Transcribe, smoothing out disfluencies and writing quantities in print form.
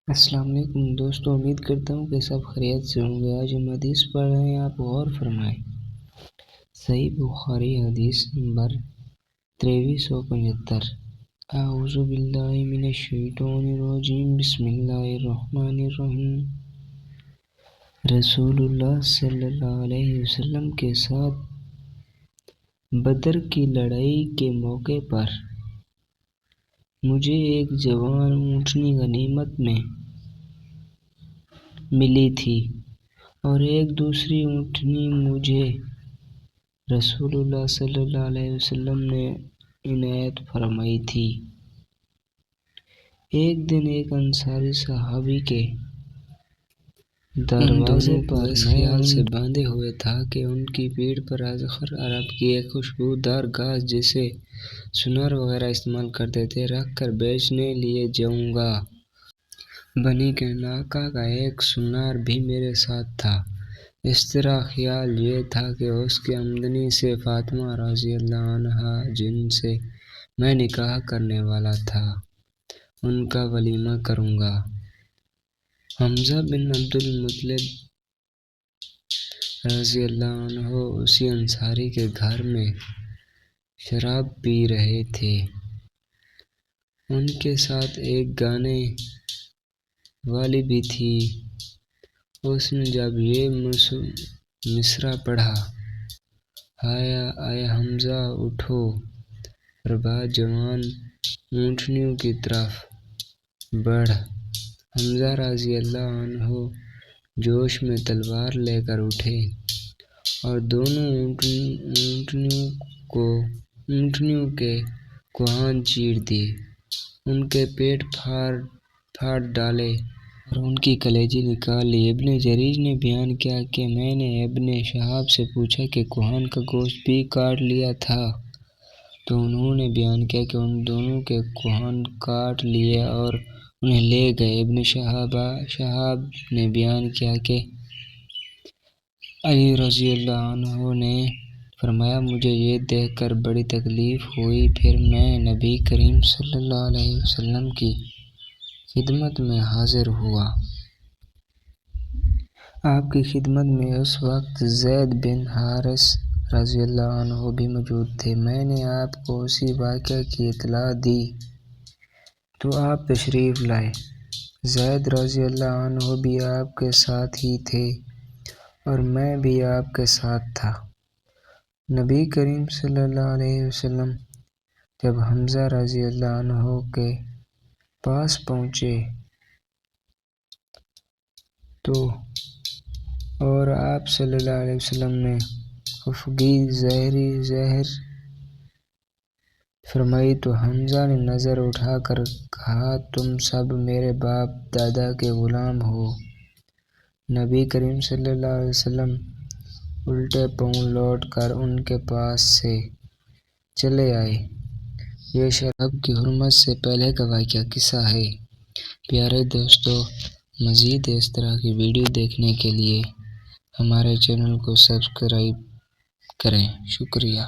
السلام علیکم دوستو، امید کرتا ہوں کہ سب خیریت سے ہوں گے۔ آج ہم حدیث پڑھ رہے ہیں، آپ غور فرمائیں۔ صحیح بخاری حدیث نمبر 2375۔ اعوذ باللہ من الشیطان الرجیم، بسم اللہ الرحمن الرحیم۔ رسول اللہ صلی اللہ علیہ وسلم کے ساتھ بدر کی لڑائی کے موقع پر مجھے ایک جوان اونٹنی غنیمت میں ملی تھی اور ایک دوسری اونٹنی مجھے رسول اللہ صلی اللہ علیہ وسلم نے عنایت فرمائی تھی۔ ایک دن ایک انصاری صحابی کے دروازے پر اس خیال سے باندھے ہوئے تھا کہ ان کی پیٹھ پر اذخر عرب کی ایک خوشبودار گھاس جسے سنار وغیرہ استعمال کرتے تھے رکھ کر بیچنے لیے جاؤں گا۔ بنی قینقاع کا ایک سنار بھی میرے ساتھ تھا۔ اس طرح خیال یہ تھا کہ اس کی آمدنی سے فاطمہ رضی اللہ عنہا جن سے میں نکاح کرنے والا تھا ان کا ولیمہ کروں گا۔ حمزہ بن عبد المطلب رضی اللہ عنہ اسی انصاری کے گھر میں شراب پی رہے تھے۔ ان کے ساتھ ایک گانے والی بھی تھی۔ اس نے جب یہ مصرع پڑھا، اے حمزہ اٹھو اور بعض جوان اونٹنیوں کی طرف بڑھ۔ حمزہ رضی اللہ عنہ جوش میں تلوار لے کر اٹھے اور دونوں اونٹنیوں کے کوہان چیر دیے، ان کے پیٹ پھاڑ ڈالے اور ان کی کلیجے نکال لی۔ ابن جریج نے بیان کیا کہ میں نے ابن شہاب سے پوچھا کہ کوہان کا گوشت بھی کاٹ لیا تھا، تو انہوں نے بیان کیا کہ ان دونوں کے کوہان کاٹ لیے اور انہیں لے گئے۔ ابن شہاب نے بیان کیا کہ علی رضی اللہ عنہ نے فرمایا، مجھے یہ دیکھ کر بڑی تکلیف ہوئی، پھر میں نبی کریم صلی اللہ علیہ وسلم کی خدمت میں حاضر ہوا۔ آپ کی خدمت میں اس وقت زید بن حارث رضی اللہ عنہ بھی موجود تھے۔ میں نے آپ کو اسی واقعہ کی اطلاع دی تو آپ تشریف لائے۔ زید رضی اللہ عنہ بھی آپ کے ساتھ ہی تھے اور میں بھی آپ کے ساتھ تھا۔ نبی کریم صلی اللہ علیہ وسلم جب حمزہ رضی اللہ عنہ کے پاس پہنچے تو اور آپ صلی اللہ علیہ وسلم نے خفگی ظاہر فرمائی تو حمزہ نے نظر اٹھا کر کہا، تم سب میرے باپ دادا کے غلام ہو۔ نبی کریم صلی اللہ علیہ وسلم الٹے پاؤں لوٹ کر ان کے پاس سے چلے آئے۔ یہ شراب کی حرمت سے پہلے کا واقعہ قصہ ہے۔ پیارے دوستو، مزید اس طرح کی ویڈیو دیکھنے کے لیے ہمارے چینل کو سبسکرائب کریں۔ شکریہ۔